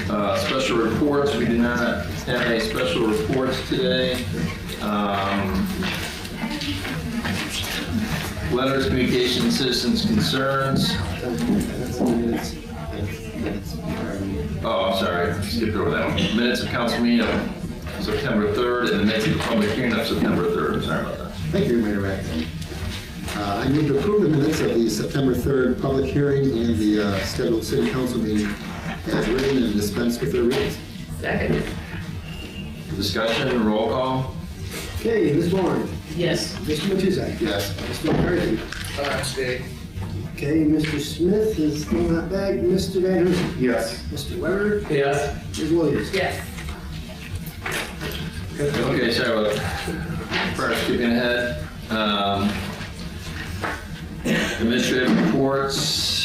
Special reports, we do not have any special reports today. Letters, communications, citizens' concerns. Oh, I'm sorry, I skipped over that one. Minutes of council meeting of September 3rd and the minutes of the public hearing of September 3rd. Sorry about that. Thank you, Mayor Rackman. I move to approve the minutes of the September 3rd public hearing and the scheduled city council meeting as written and dispense with their readings. Second. Discussion, roll call. Okay, Ms. Bourne. Yes. Mr. Matuzak. Yes. Mr. McCarthy. Stay. Okay, Mr. Smith is still not back. Mr. Van Hoosen. Yes. Mr. Weber. Yes. Ms. Williams. Yes. Okay, sorry about first skipping ahead. Administrative reports.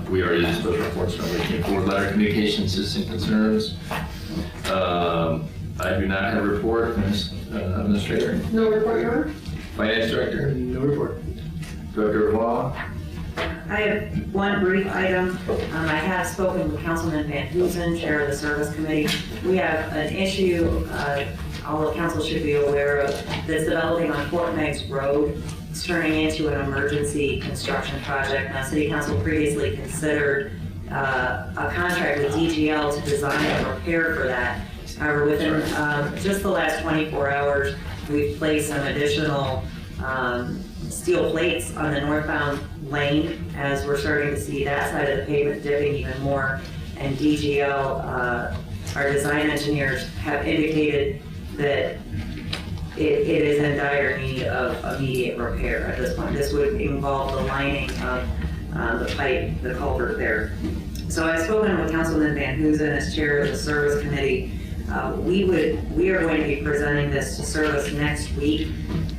We already did special reports, number 18, letter communication, citizen concerns. I do not have a report, Administrator. No report, Your Honor? Finance Director. No report. Director of Law. I have one brief item. I have spoken with Councilman Van Hoosen, Chair of the Service Committee. We have an issue all of council should be aware of that's developing on Fort Meigs Road. It's turning into an emergency construction project. Now, City Council previously considered a contract with DGL to design and repair for that. However, within just the last 24 hours, we've placed some additional steel plates on the northbound lane as we're starting to see that side of the pavement dipping even more. And DGL, our design engineers, have indicated that it is in dire need of immediate repair at this point. This would involve the lining of the pipe, the culvert there. So I've spoken with Councilman Van Hoosen as chair of the service committee. We are going to be presenting this to service next week,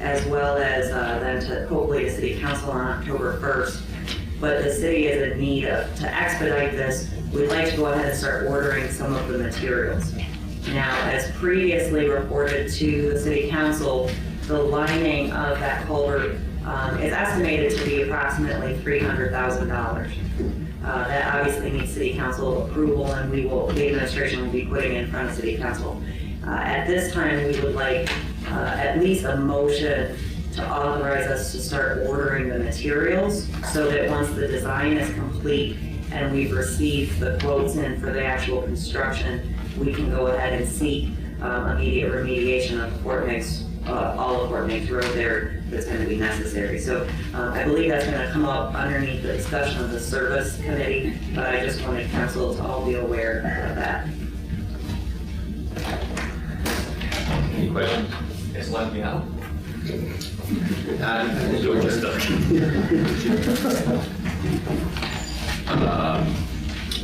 as well as then to hopefully the city council on October 1st. But the city is in need of, to expedite this, we'd like to go ahead and start ordering some of the materials. Now, as previously reported to the city council, the lining of that culvert is estimated to be approximately $300,000. That obviously needs city council approval, and the administration will be putting it in front of city council. At this time, we would like at least a motion to authorize us to start ordering the materials so that once the design is complete and we've received the quotes in for the actual construction, we can go ahead and seek immediate remediation of Fort Meigs, all of Fort Meigs Road there that's going to be necessary. So I believe that's going to come up underneath the discussion of the service committee, but I just wanted council to all be aware of that. Any questions? Just let me know.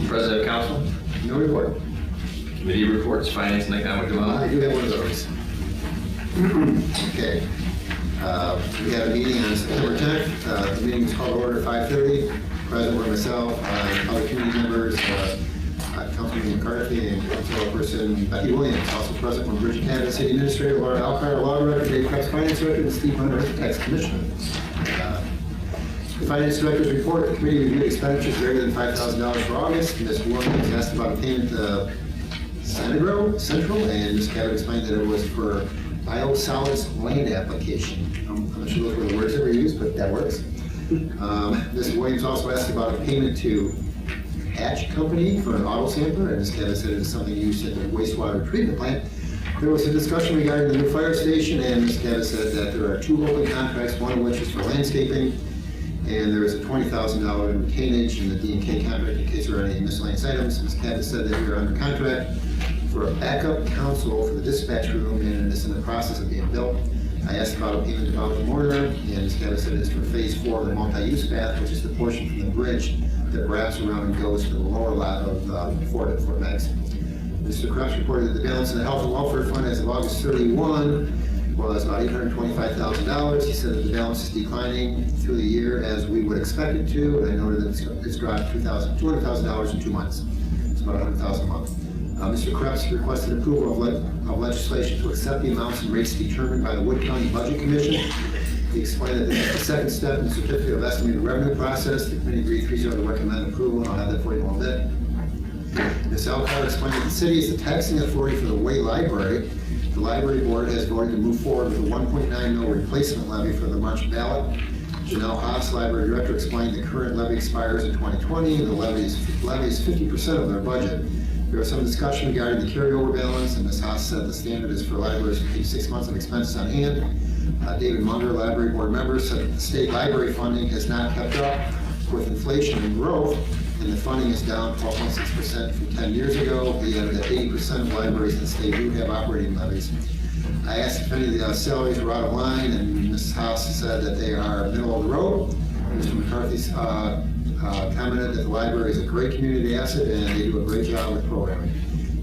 President of Council. No report. Committee reports, Finance and Economic I Development. do have one of those. Okay. We had a meeting on September 10th. The meeting was called to order at 5:30. Present were myself, other community members, Councilman McCarthy, and Councilperson Becky Williams. Also present were Bridget Canada, City Administrator, Laura Alcar, Law Director, Dave Kress, Finance Director, and Steve Hunter, Tax Commissioner. The Finance Director's report, the committee reviewed expenditures greater than $5,000 for August. Ms. Williams asked about a payment to Central, and Ms. Cabot explained that it was for biosolids land application. I'm not sure those were the words that were used, but that works. Ms. Williams also asked about a payment to Hatch Company for an auto sampler, and Ms. Cabot said it is something used at the wastewater treatment plant. There was a discussion regarding the new fire station, and Ms. Cabot said that there are 2 open contracts, one of which is for landscaping, and there is a $20,000 in retainage in the D&K contract in case there are any miscellaneous items. Ms. Cabot said that we are under contract for a backup console for the dispatch room, and it's in the process of being built. I asked about a payment to Bowden Mortar, and Ms. Cabot said it's for phase 4 of the multi-use path, which is the portion from the bridge that wraps around and goes to the lower lot of Fort Meigs. Mr. Krebs reported that the balance in the Health and Welfare Fund as of August 31 was about $825,000. He said that the balance is declining through the year as we would expect it to, and I noted that it's dropped $200,000 in 2 months. It's about $100,000 a month. Mr. Krebs requested approval of legislation to accept the amounts and rates determined by the Wood County Budget Commission. He explained that this is the second step in the certificate of estimated revenue process. The committee agreed 3-0 to recommend approval, and I'll have that for you in a bit. Ms. Elkhart explained that the city is the taxing authority for the Way Library. The library board has voted to move forward with a 1.9 mil replacement levy for the March ballot. Janelle Haas, library director, explained the current levy expires in 2020 and the levy is 50% of their budget. There was some discussion regarding the carryover balance, and Ms. Haas said the standard is for libraries to keep 6 months of expenses on hand. David Munger, library board member, said that the state library funding has not kept up with inflation and growth, and the funding is down 12.6% from 10 years ago. He added that 80% of libraries in the state do have operating levies. I asked if any of the salaries were out of line, and Ms. Haas said that they are middle of the road. Mr. McCarthy commented that the library is a great community asset and they do a great job with programming.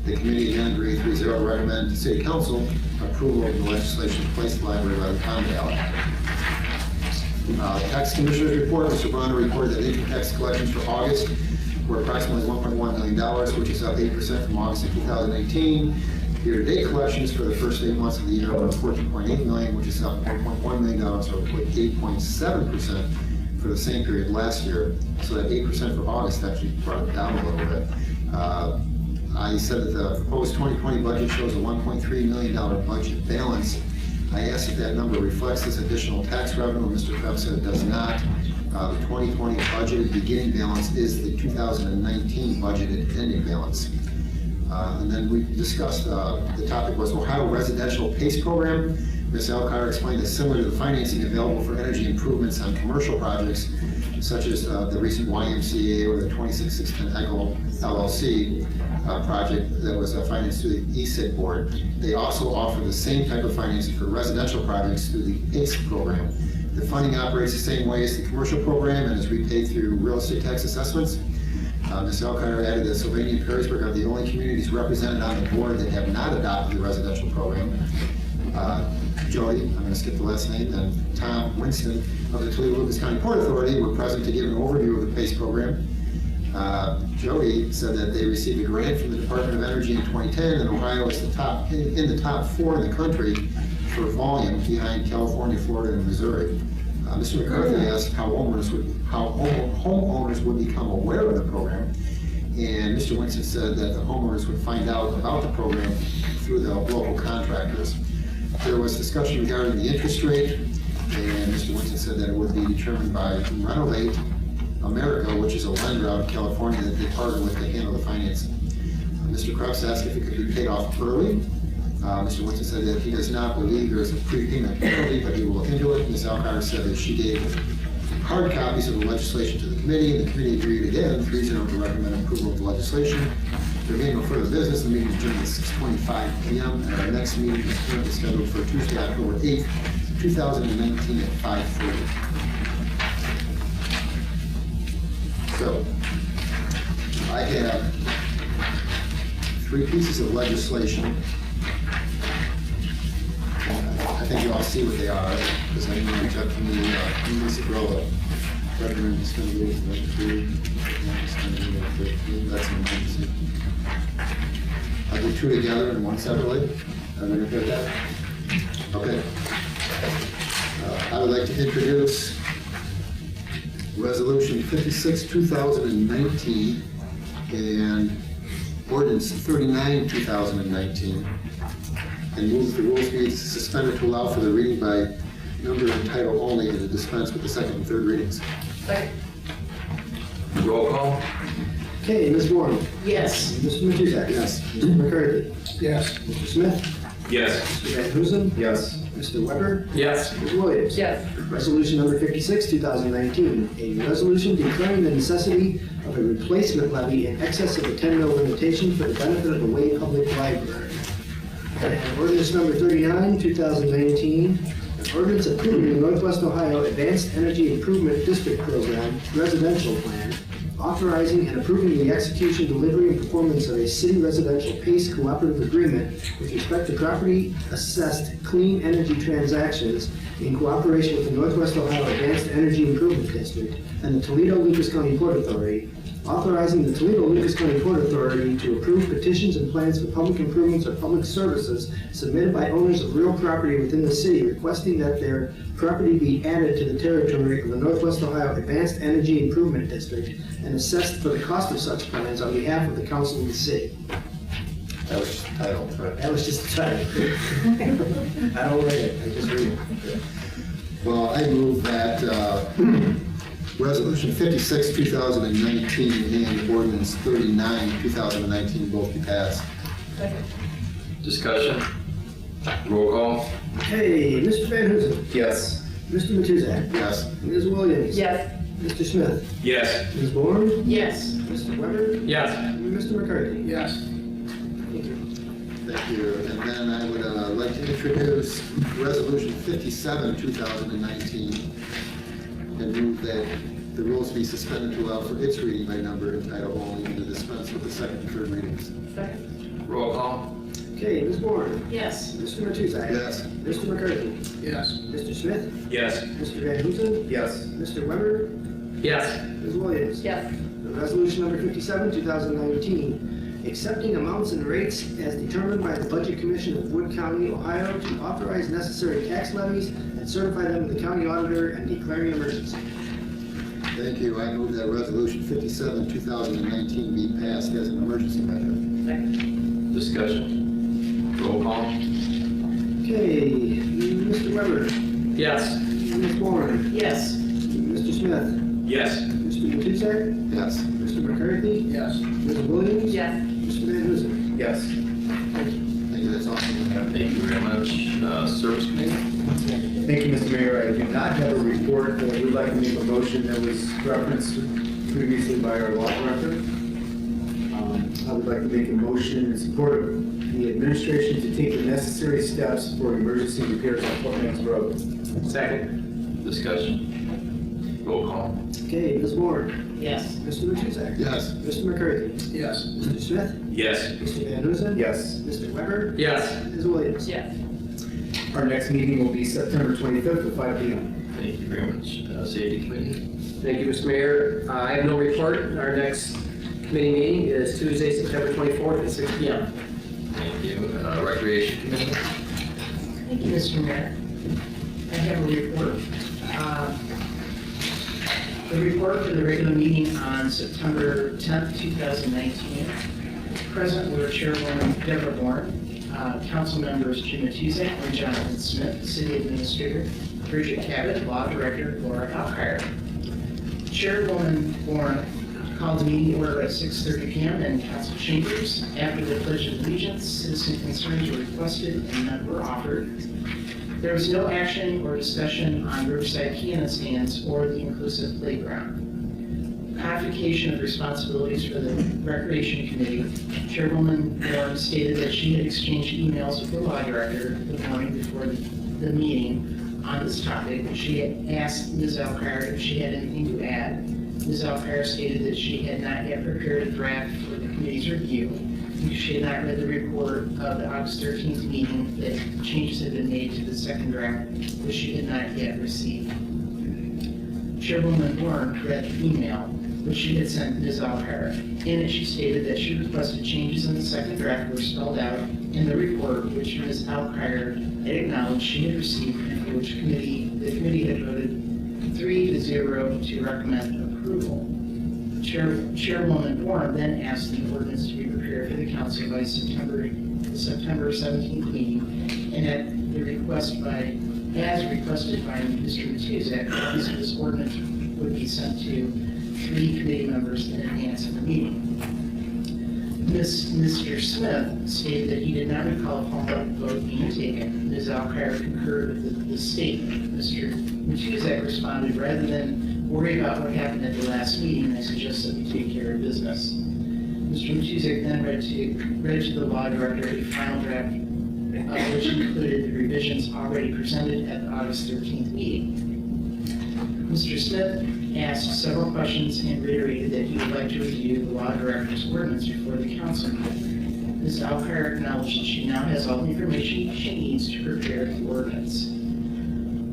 The committee again agreed 3-0 to recommend to City Council approval of the legislation to place the library by the common ballot. Tax Commissioner's report, Mr. Bonner reported that income tax collections for August were approximately $1.1 million, which is up 8% from August of 2018. Year-to-date collections for the first 8 months of the year were $14.8 million, which is up $1.1 million, or 8.7% for the same period last year. So that 8% for August actually brought it down a little bit. I said that the proposed 2020 budget shows a $1.3 million budget balance. I asked if that number reflects this additional tax revenue. Mr. Krebs said it does not. The 2020 budgeted beginning balance is the 2019 budgeted ending balance. And then we discussed, the topic was Ohio Residential PACE Program. Ms. Elkhart explained that similar to the financing available for energy improvements on commercial projects, such as the recent YMCA or the 2616 Echo LLC project that was financed through the ESIG board. They also offer the same type of financing for residential projects through the PACE program. The funding operates the same way as the commercial program and is repaid through real estate tax assessments. Ms. Elkhart added that Sylvania and Perrysburg are the only communities represented on the board that have not adopted the residential program. Jody, I'm going to skip the last name, and Tom Winston of the Toledo-Lucas County Port Authority were present to give an overview of the PACE program. Jody said that they received a grant from the Department of Energy in 2010, and Ohio is the top in the top 4 in the country for volume, behind California, Florida, and Missouri. Mr. McCarthy asked how homeowners would become aware of the program, and Mr. Winston said that the homeowners would find out about the program through the local contractors. There was discussion regarding the interest rate, and Mr. Winston said that it would be determined by Renovate America, which is a lender out of California that they partner with to handle the financing. Mr. Krebs asked if it could be paid off early. Mr. Winston said that he does not believe there is a prepayment penalty, but he will look into it. Ms. Elkhart said that she gave hard copies of the legislation to the committee, and the committee agreed again, 3-0 to recommend approval of the legislation. There being no further business, the meeting is adjourned at 6:25 p.m. and our next meeting is currently scheduled for Tuesday, October 8th, 2019 at 5:30. So, I have 3 pieces of legislation. I think you all see what they are, because I know Jeff from the municipal government is going to be like 2, that's an emergency. I'll do 2 together and 1 separately. Everybody good with that? Okay. I would like to introduce Resolution 56, 2019, and Ordinance 39, 2019, and move the rules be suspended to allow for the reading by number and title only, and to dispense with the 2nd and 3rd readings. Roll call? Okay, Ms. Warren. Yes. Mr. Matuzak. Yes. Mr. McCarthy. Yes. Mr. Smith. Yes. Mr. Van Huzen. Yes. Mr. Weber. Yes. Ms. Williams. Yes. Resolution number 56, 2019, a resolution declaring the necessity of a replacement levy in excess of the 10 mil limitation for the benefit of the Way Public Library. And ordinance number 39, 2019, an ordinance approving the Northwest Ohio Advanced Energy Improvement District Program residential plan, authorizing and approving the execution, delivery, and performance of a city residential PACE cooperative agreement with respect to property assessed clean energy transactions in cooperation with the Northwest Ohio Advanced Energy Improvement District and the Toledo-Lucas County Port Authority, authorizing the Toledo Lucas County Port Authority to approve petitions and plans for public improvements or public services submitted by owners of real property within the city requesting that their property be added to the territory of the Northwest Ohio Advanced Energy Improvement District and assessed for the cost of such plans on behalf of the council of the city. That was the title, right? That was just the title. I don't write it, I just read it. Well, I move that Resolution 56, 2019, and Ordinance 39, 2019 both be passed. Discussion? Roll call? Okay, Mr. Van Huzen. Yes. Mr. Matuzak. Yes. Ms. Williams. Yes. Mr. Smith. Yes. Ms. Bourne. Yes. Mr. Weber. Yes. And Mr. McCarthy. Yes. Thank you. Thank you. And then I would like to introduce Resolution 57, 2019, and move that the rules be suspended to allow for its reading by number and title only, and to dispense with the second and third readings. Roll call? Okay, Ms. Bourne. Yes. Mr. Matuzak. Yes. Mr. McCarthy. Yes. Mr. Smith. Yes. Mr. Van Huzen. Yes. Mr. Weber. Yes. Ms. Williams. Yes. Resolution number 57, 2019, accepting amounts and rates as determined by the Budget Commission of Wood County, Ohio, to authorize necessary tax levies and certify them to the county auditor and declaring emergency. Thank you. I move that Resolution 57, 2019 be passed as an emergency measure. Discussion? Roll call? Okay, Mr. Weber. Yes. Ms. Bourne. Yes. Mr. Smith. Yes. Mr. Matuzak. Yes. Mr. McCarthy. Yes. Ms. Williams. Yes. Mr. Van Huzen. Yes. Thank you. That's awesome. Thank you very much. Service Committee? Thank you, Mr. Mayor. I do not have a report, but I would like to make a motion that was referenced previously by our law director. I would like to make a motion in support of the administration to take the necessary steps for emergency repairs on Fort Mann's Road. Second. Discussion? Roll call? Okay, Ms. Bourne. Yes. Mr. Matuzak. Yes. Mr. McCarthy. Yes. Mr. Smith. Yes. Mr. Van Huzen. Yes. Mr. Weber. Yes. Ms. Williams. Yes. Our next meeting will be September 25th at 5 p.m. Thank you very much. Safety Committee? Thank you, Mr. Mayor. I have no report. Our next committee meeting is Tuesday, September 24th at 6 p.m. Thank you. Recreation Committee? Thank you, Mr. Mayor. I have a report. The report for the regular meeting on September 10th, 2019. Present were Chairwoman Deborah Bourne, council members Jim Matuzak and Jonathan Smith, City Administrator Bridget Cabot, Law Director Laura Alkire. Chairwoman Bourne called the meeting order at 6:30 p.m. in council chambers. After the Pledge of Allegiance, citizen concerns were requested and none were offered. There was no action or discussion on Riverside Piano Stands or the inclusive playground. Codification of responsibilities for the Recreation Committee. Chairwoman Bourne stated that she had exchanged emails with the law director the morning before the meeting on this topic. She had asked Ms. Alkire if she had anything to add. Ms. Alkire stated that she had not yet prepared a draft for the committee's review. She had not read the report of the August 13th meeting that changes had been made to the second draft, which she had not yet received. Chairwoman Bourne read the email, which she had sent Ms. Alkire. In it, she stated that she requested changes in the second draft were spelled out in the report, which Ms. Alkire had acknowledged she had received, and for which the committee had voted 3-0 to recommend approval. Chairwoman Bourne then asked the ordinance to be prepared for the council by September 17th meeting, and at the request as requested by Mr. Matuzak, this ordinance would be sent to 3 committee members in advance of the meeting. Mr. Smith stated that he did not recall a public vote being taken. Ms. Alkire concurred with the statement. Mr. Matuzak responded, rather than worry about what happened at the last meeting, I suggest that we take care of business. Mr. Matuzak then read to the law director a final draft, which included the revisions already presented at the August 13th meeting. Mr. Smith asked several questions and reiterated that he would like to review the law director's ordinance before the council meeting. Ms. Alkire acknowledged that she now has all the information she needs to prepare the ordinance.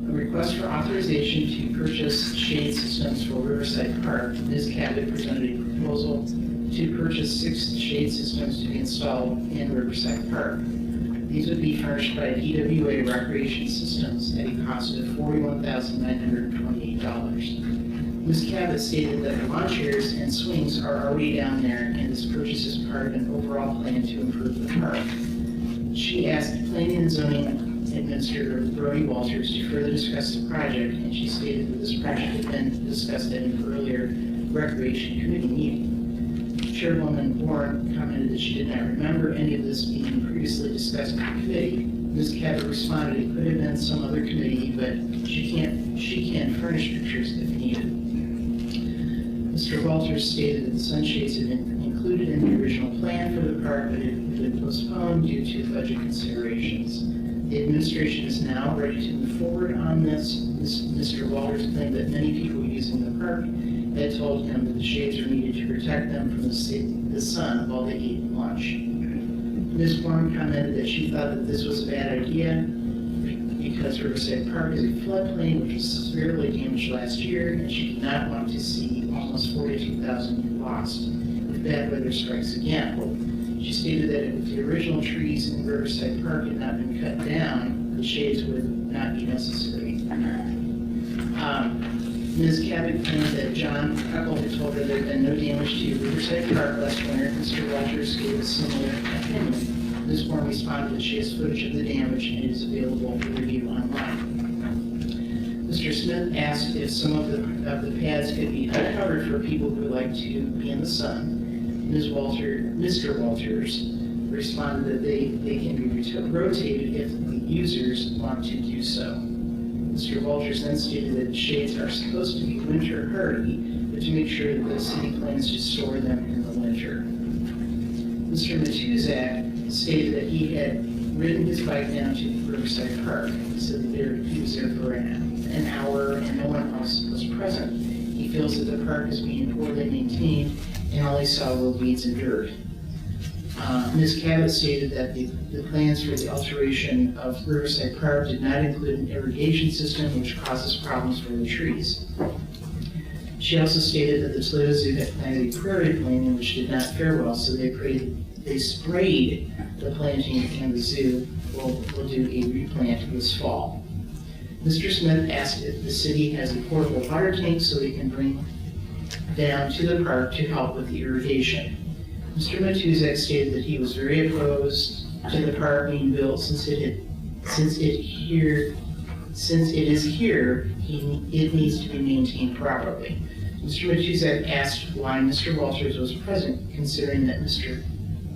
A request for authorization to purchase shade systems for Riverside Park. Ms. Cabot presented a proposal to purchase 6 shade systems to be installed in Riverside Park. These would be furnished by EWA Recreation Systems at a cost of $41,928. Ms. Cabot stated that the lawn chairs and swings are already down there, and this purchase is part of an overall plan to improve the park. She asked Planning and Zoning Administrator Brody Walters to further discuss the project, and she stated that this project had been discussed at an earlier Recreation Committee meeting. Chairwoman Warren commented that she did not remember any of this being previously discussed in the committee. Ms. Cabot responded it could have been some other committee, but she can furnish pictures if needed. Mr. Walters stated that the sunshades had been included in the original plan for the park, but it had been postponed due to budget considerations. The administration is now ready to move forward on this. Mr. Walters claimed that many people using the park had told him that the shades are needed to protect them from the sun while they ate lunch. Ms. Warren commented that she thought that this was a bad idea because Riverside Park is a floodplain which was severely damaged last year, and she did not want to see almost 42,000 lost if bad weather strikes again. She stated that if the original trees in Riverside Park had not been cut down, the shades would not be necessary. Ms. Cabot claimed that John Eckel had told her there had been no damage to Riverside Park last winter. Mr. Walters gave a similar opinion. Ms. Warren responded that she has footage of the damage and it is available for review online. Mr. Smith asked if some of the pads could be uncovered for people who would like to be in the sun. Mr. Walters responded that they can be rotated if the users want to do so. Mr. Walters then stated that shades are supposed to be winter hardy, but to make sure that the city plans to store them in the winter. Mr. Matuzak stated that he had ridden his bike down to Riverside Park. He said that he was there for an hour and no one else was present. He feels that the park is being poorly maintained and all he saw were weeds and dirt. Ms. Cabot stated that the plans for the alteration of Riverside Park did not include an irrigation system which causes problems for the trees. She also stated that the Toledo Zoo had planted a prairie planting which did not fare well, so they sprayed the planting, and the zoo will do a replant this fall. Mr. Smith asked if the city has a portable water tank so they can bring down to the park to help with the irrigation. Mr. Matuzak stated that he was very opposed to the park being built since it is here, it needs to be maintained properly. Mr. Matuzak asked why Mr. Walters was present, considering that Mr.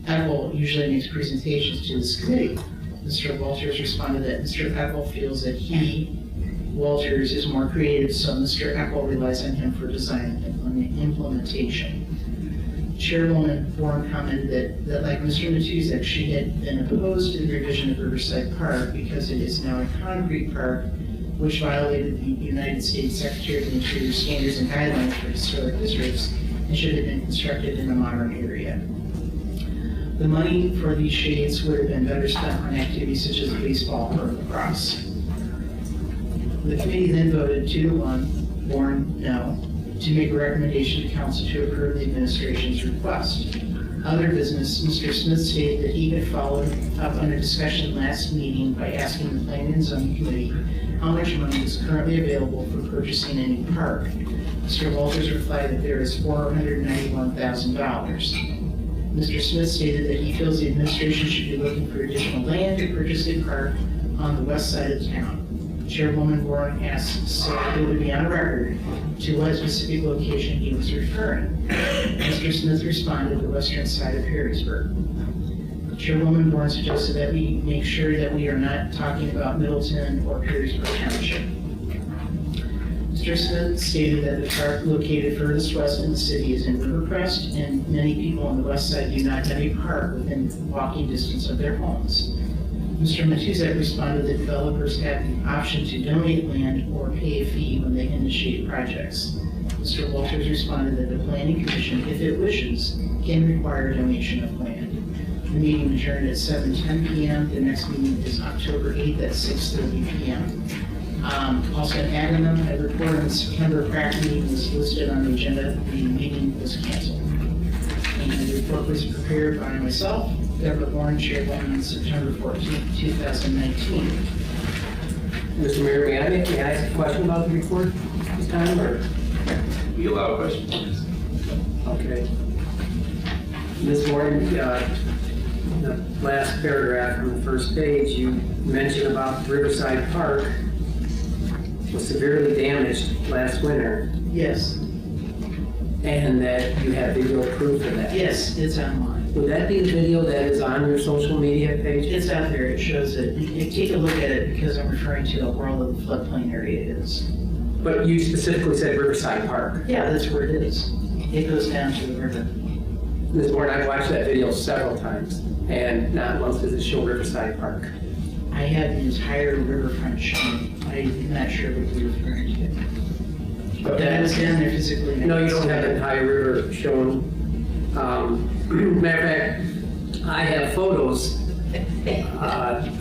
Eckel usually makes presentations to this committee. Mr. Walters responded that Mr. Eckel feels that Walters, is more creative, so Mr. Eckel relies on him for design and implementation. Chairwoman Warren commented that like Mr. Matuzak, she had been opposed to the revision of Riverside Park because it is now a concrete park, which violated the United States Secretary of the Interior standards and guidelines for historic districts and should have been constructed in a modern area. The money for these shades would have been better spent on activities such as baseball or lacrosse. The committee then voted 2-1, Warren no, to make a recommendation to council to approve the administration's request. Other business, Mr. Smith stated that he had followed up on a discussion last meeting by asking the Planning and Zoning Committee how much money is currently available for purchasing a new park. Mr. Walters replied that there is $491,000. Mr. Smith stated that he feels the administration should be looking for additional land to purchase a park on the west side of town. Chairwoman Warren asked so it would be on record to what specific location he was referring. Mr. Smith responded, the western side of Harrisburg. Chairwoman Warren suggested that we make sure that we are not talking about Middleton or Perrysburg Township. Mr. Smith stated that the park located furthest west in the city is in Rivercrest, and many people on the west side do not have a park within walking distance of their homes. Mr. Matuzak responded that developers have the option to donate land or pay a fee when they initiate projects. Mr. Walters responded that the Planning Commission, if it wishes, can require donation of land. The meeting adjourned at 7:10 p.m. The next meeting is October 8th at 6:30 p.m. Also in Agawam, a report on the September crack meeting was listed on the agenda. The meeting was canceled. And the report was prepared by myself, Deborah Warren, Chairwoman, on September 14th, 2019. Mr. Mayor, may I ask a question about the report this time, or? We allow questions. Okay. Ms. Warren, the last paragraph on the first page, you mentioned about Riverside Park was severely damaged last winter, Yes, and that you have video proof of that. yes, it's online. Would that be the video that is on your social media page? It's out there, it shows it. You take a look at it because I'm referring to where all of the floodplain area is. But you specifically said Riverside Park. Yeah, that's where it is. It goes down to the river. Ms. Warren, I've watched that video several times, and not once does it show Riverside Park. I have the entire riverfront shown. I'm not sure what you're referring to. But I was down there physically. No, you don't have the entire river shown. Matter of fact, I have photos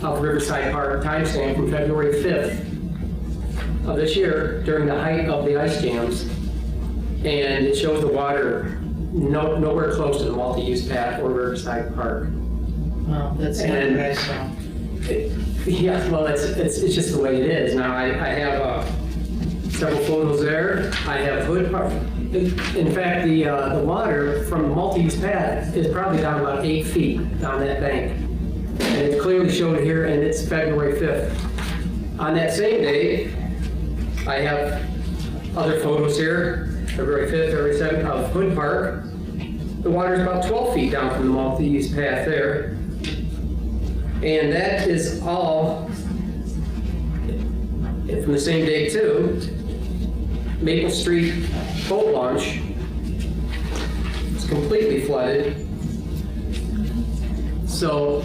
of Riverside Park timestamp from February 5th of this year during the height of the ice jams. And it shows the water nowhere close to the multi-use path or Riverside Park. Well, that's not And- what I saw. Yeah, well, it's just the way it is. Now, I have several photos there. I have Hood Park. In fact, the water from the multi-use path is probably down about 8 feet down that bank. And it's clearly showed here, and it's February 5th. On that same day, I have other photos here, February 5th, February 7th, of Hood Park. The water is about 12 feet down from the multi-use path there. And that is all from the same day too. Maple Street boat launch is completely flooded. So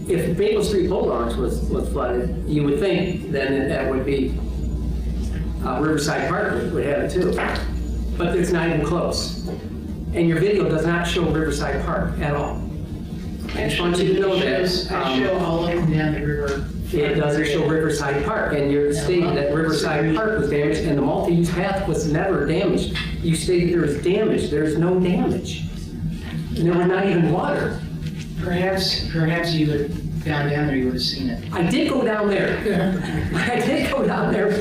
if Maple Street boat launch was flooded, you would think then that would be Riverside Park would have it too. But it's not even close. And your video does not show Riverside Park at all. I just want you to know that. I show all up and down the river. It doesn't show Riverside Park, and you're stating that Riverside Park was damaged, and the multi-use path was never damaged. You stated there was damage. There's no damage. And there were not even water. Perhaps you had gone down there, you would have seen it. I did go down there. I did go down there.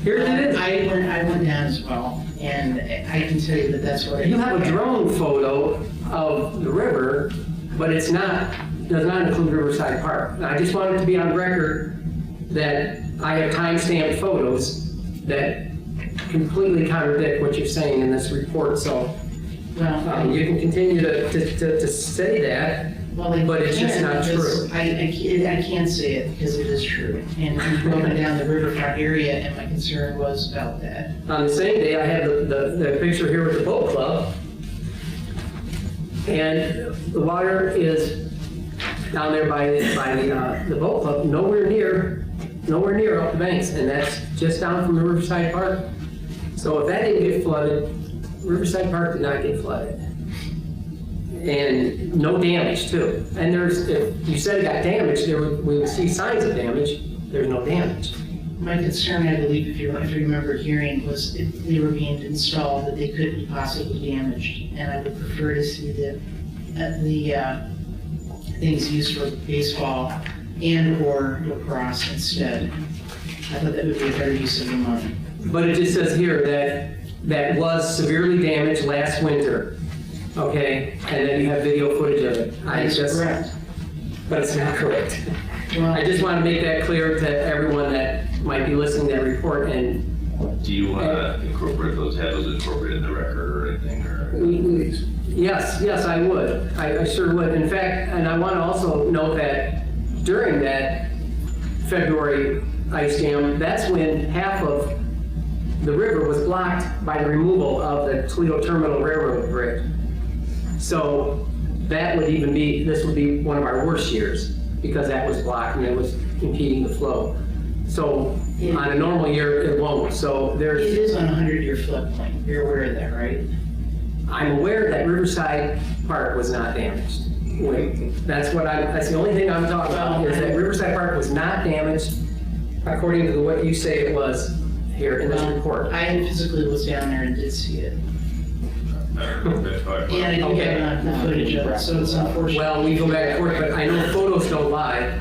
Here it is. I went down as well, and I can tell you that that's what I. You have a drone photo of the river, but it's not, does not include Riverside Park. And I just wanted to be on record that I have time-stamped photos that completely contradict what you're saying in this report. So Well, you can continue to say that, well, but it's just not true. I can't say it because it is true. And we're going down the riverfront area, and my concern was about that. On the same day, I have the picture here with the boat club. And the water is down there by the boat club, nowhere near up the banks, and that's just down from the Riverside Park. So if that didn't get flooded, Riverside Park did not get flooded. And no damage too. And if you said it got damaged, we would see signs of damage. There's no damage. My concern, I believe, if you remember hearing, was if they were being installed, that they could be possibly damaged. And I would prefer to see the things used for baseball and/or lacrosse instead. I thought that would be a better use of the money. But it just says here that was severely damaged last winter. Okay, and then you have video footage of it. That's correct. But it's not correct. Well, I just want to make that clear to everyone that might be listening to that report. And Do you want to incorporate have those incorporated in the record or anything? Or? yes, I would. I sure would. In fact, and I want to also note that during that February ice jam, that's when half of the river was blocked by the removal of the Toledo Terminal Railroad Bridge. So that would even be, this would be one of our worst years because that was blocked and it was impeding the flow. So on a normal year, it won't. So it there's, is on a 100-year floodplain. You're aware of that, right? I'm aware that Riverside Park was not damaged. Wait, that's the only thing I'm talking about is that Riverside Park was not damaged. according to what you say it was here in this report. I physically was down there and did see it. And I do Okay. have the footage of it, so it's unfortunate. Well, we go back and forth, but I know photos don't lie.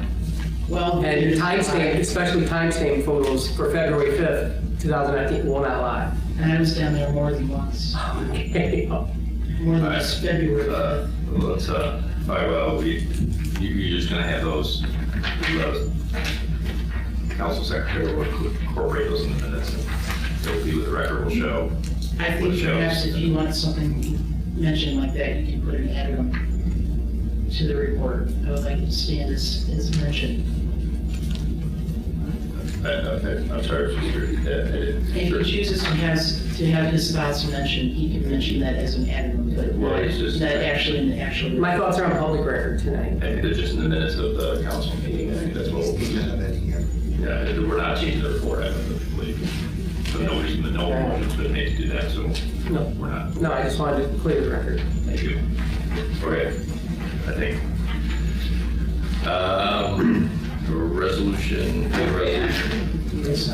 Well, And timestamp, especially timestamp photos for February 5th, 2019 will not lie. And I was down there more than once, Okay. more than just February. Let's, all right, well, you're just gonna have those, council secretary will incorporate those in the minutes. It'll be with the record will show. I what think shows. perhaps if you want something mentioned like that, you can put an addendum to the report. I would like it to stand as mentioned. I'm sorry, And if he chooses to have his thoughts mentioned, he can mention that as an addendum, but Well, it's just- not actually in the actual. My thoughts are on public record tonight. I think they're just in the minutes of the council meeting. I think that's what we'll We don't have any here. yeah, we're not changing the report, I don't believe. So no one's been made to do that, so No, we're not. no, I just wanted to clear the record. Thank you. Okay, I think. Resolution. Yes,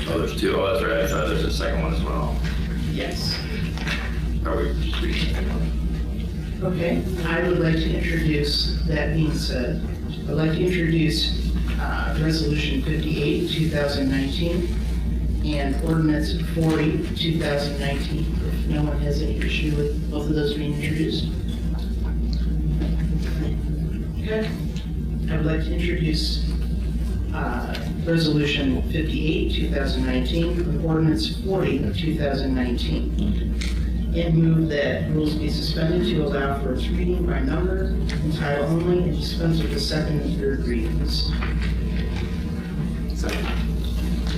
Oh, there's two. Oh, that's right. I thought there's a second one as well. yes. Are we just reading the second one? Okay, I would like to introduce, that being said, I'd like to introduce Resolution 58, 2019, and Ordinance 40, 2019. If no one has any issue with both of those being introduced. Okay, I would like to introduce Resolution 58, 2019, and Ordinance 40, 2019. And move that rules be suspended to allow for its reading by number and title only, and dispense with the second and third readings.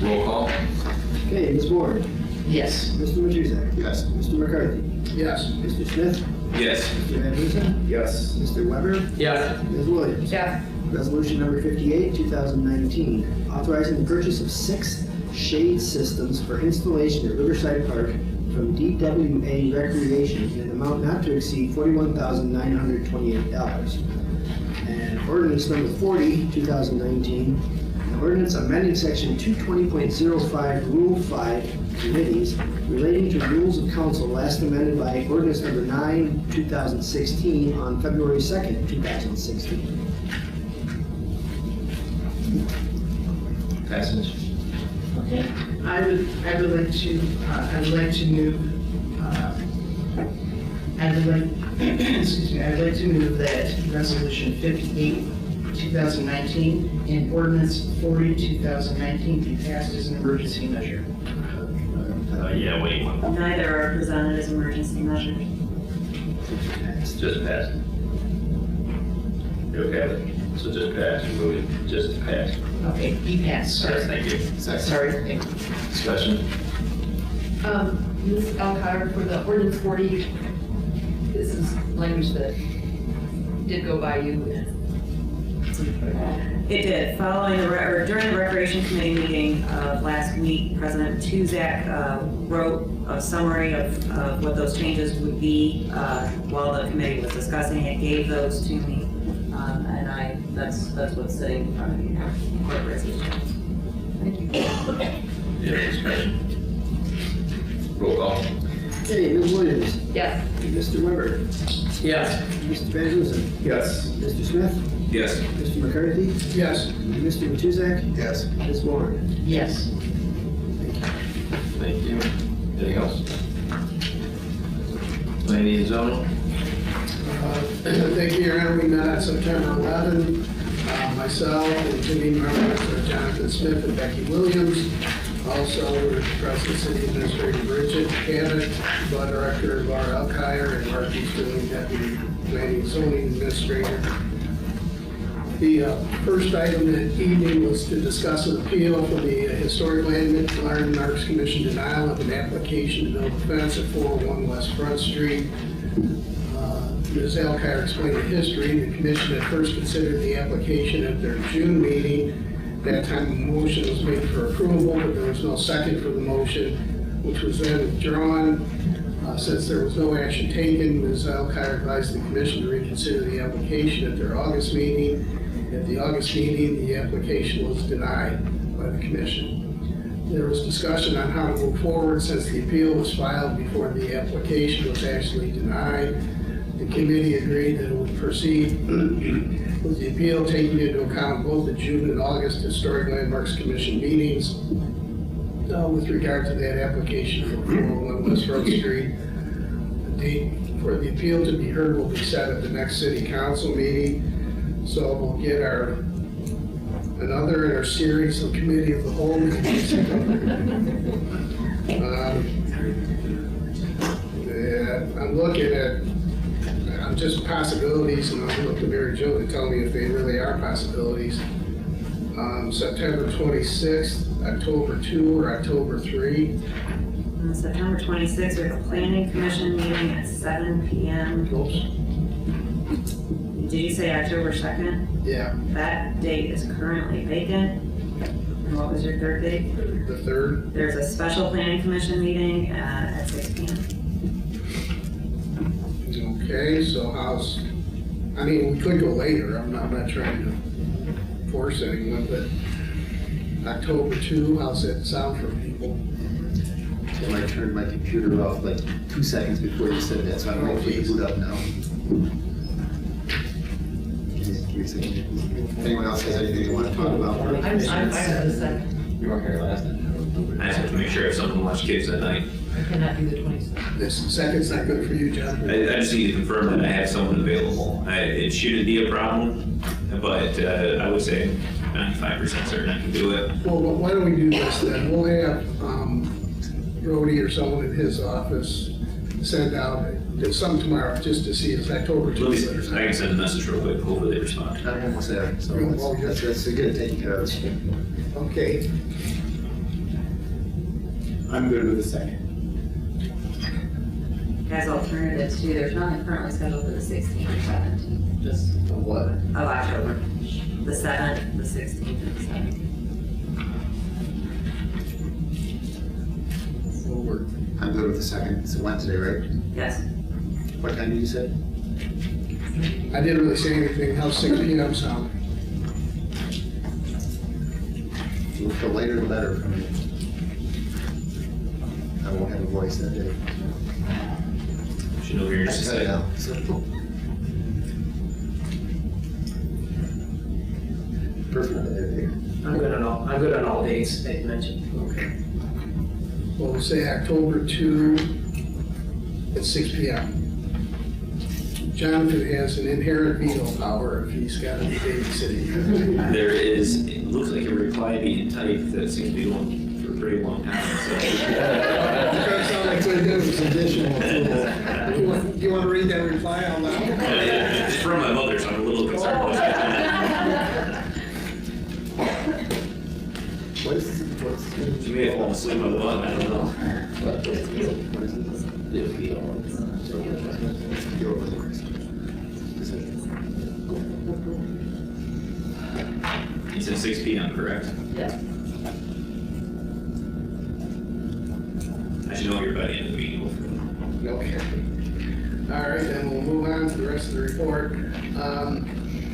Roll call. Okay, Ms. Ward, Yes. Mr. Matusek, Yes. Mr. McCarthy, Yes. Mr. Smith, Yes. Mr. Van Huzen, Yes. Mr. Weber, Yes. Ms. Williams. Yeah. Resolution number 58, 2019, authorizing the purchase of 6 shade systems for installation at Riverside Park from DWA Recreation in an amount not to exceed $41,928. And ordinance number 40, 2019, an ordinance amending section 220.05, Rule 5, committees relating to rules of council last amended by ordinance number 9, 2016 on February 2nd, 2016. Passage. Okay. I would like to move, excuse me, I would like to move that Resolution 58, 2019, and Ordinance 40, 2019 be passed as an emergency measure. Yeah, wait. Neither are presented as emergency measures. Just pass. You okay? So just pass. Move it. Just pass. Okay, be passed, Yes, sorry. thank you. Sorry, thank you. Discussion. Ms. Alcar, for the ordinance 40, this is language that did go by you. It did. Following or during the Recreation Committee meeting last week, President Tuzak wrote a summary of what those changes would be while the committee was discussing it, gave those to me, and that's what's sitting in front of you now. Court resolution. Thank you. Yeah, discussion. Roll call. Okay, Ms. Williams, Yes. Mr. Weber, Yes. Mr. Van Huzen, Yes. Mr. Smith, Yes. Mr. McCarthy, Yes. Mr. Matusek, Yes. Ms. Ward. Yes. Thank you. Anything else? Planning and zoning? Thank you, Your Honor. We met on September 11. Myself and two members are Jonathan Smith and Becky Williams. Also, we're Preston City Administrator Bridget Cabot, Law Director Laura Elkire, and Mark Easterling, Deputy Planning and Zoning Administrator. The first item that evening was to discuss an appeal for the Historic Landmarks Commission denial of an application to build a fence at 401 West Front Street. Ms. Alkire explained the history. The commission had first considered the application at their June meeting. That time, a motion was made for approval, but there was no second for the motion, which was then withdrawn. Since there was no action taken, Ms. Alkire advised the commission to reconsider the application at their August meeting. At the August meeting, the application was denied by the commission. There was discussion on how to move forward since the appeal was filed before the application was actually denied. The committee agreed that it would proceed with the appeal, taking into account both the June and August Historic Landmarks Commission meetings. With regard to that application for 401 West Road Street, the date for the appeal to be heard will be set at the next city council meeting. So we'll get another in our series of committee of the whole meetings. I'm looking at just possibilities, and I'll look to Mary Jo to tell me if they really are possibilities. September 26th, October 2, or October 3. On September 26th, we have a planning commission meeting at 7 p.m. Oops. Did you say October 2nd? Yeah, That date is currently vacant. And what was your third date? the 3rd. There's a special planning commission meeting at 6 p.m. Okay, so I mean, we could go later. I'm not trying to force anyone, but October 2, how's that sound for people? So I turned my computer off like 2 seconds before you said that, so I don't know if we can boot up now. Give me a second. Anyone else has anything they want to talk about? I'm fine with the second. You weren't here last night. I just have to make sure if someone watch kids at night. I cannot do the 22nd. This second's not good for you, John. I just need to confirm that I have someone available. It shouldn't be a problem, but I would say 95% certain I can do it. Well, why don't we do this then? We'll have Brody or someone in his office send out some tomorrow just to see if October 2 Let me, is I can send a message real quick, hopefully they respond. I'm almost there, so that's good, taking care of it. Okay. I'm good with the second. As alternatives too, there's nothing currently scheduled for the 16th or 17th Just what? of October. The 7th, the 16th, and the 17th. I'm good with the second. It's a Wednesday, right? Yes. What time did you say? I didn't really say anything. How's 6 p.m. sound? The later the better for me. I won't have a voice that day. Should know here in just a second. Perfect. I'm good on all dates that you mentioned. Okay. Well, we'll say October 2 at 6 p.m. Jonathan has an inherent veto power if he's got to be babysitting. There is, it looks like a reply being typed that seems to be going for a very long time, so. That sounds like what it is, additional approval. You want to read that reply out loud? It's from my mother, so I'm a little concerned. What's She may have fallen asleep on the button, I don't know. You said 6 p.m., correct? Yeah. I should know you're by the end of the meeting. Okay. All right, then we'll move on to the rest of the report.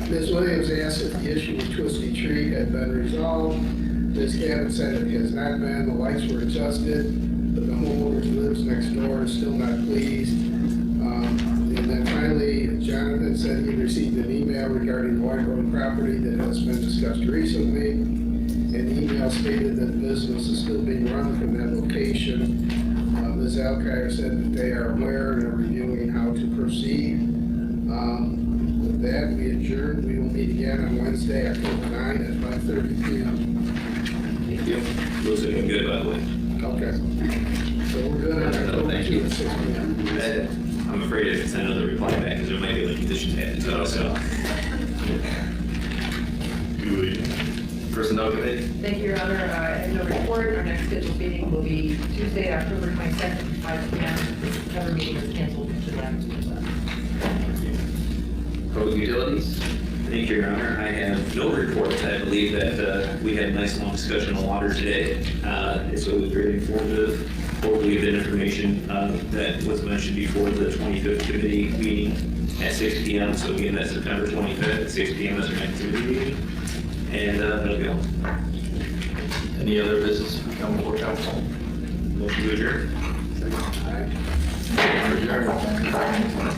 Ms. Williams asked if the issue with Twisty Tree had been resolved. Ms. Cabot said it has not been. The lights were adjusted, but the homeowner who lives next door is still not pleased. And then finally, Jonathan said he received an email regarding the White Road property that has been discussed recently. And the email stated that the business is still being run from that location. Ms. Alkire said that they are aware and are reviewing how to proceed. With that, we adjourn. We will meet again on Wednesday, October 9 at 5:30 p.m. Thank you. Looks like I'm good, by the way. Okay. So we're good on October 2 at 6 p.m. I'm afraid I should send another reply back, because there might be other conditions added to it, so. Personnel committee? Thank you, Your Honor. I have no report. Our next scheduled meeting will be Tuesday, October 22nd, 5 p.m. The September meeting is canceled to that. Public utilities? Thank you, Your Honor. I have no report. I believe that we had a nice long discussion on water today. So it was very informative. Hopefully the information that was mentioned before the 25th committee meeting at 6 PM. So again, that's September 25th at 6 PM is our next meeting. And that'll go. Any other business to come before council? Motion to adjourn. Adjourned.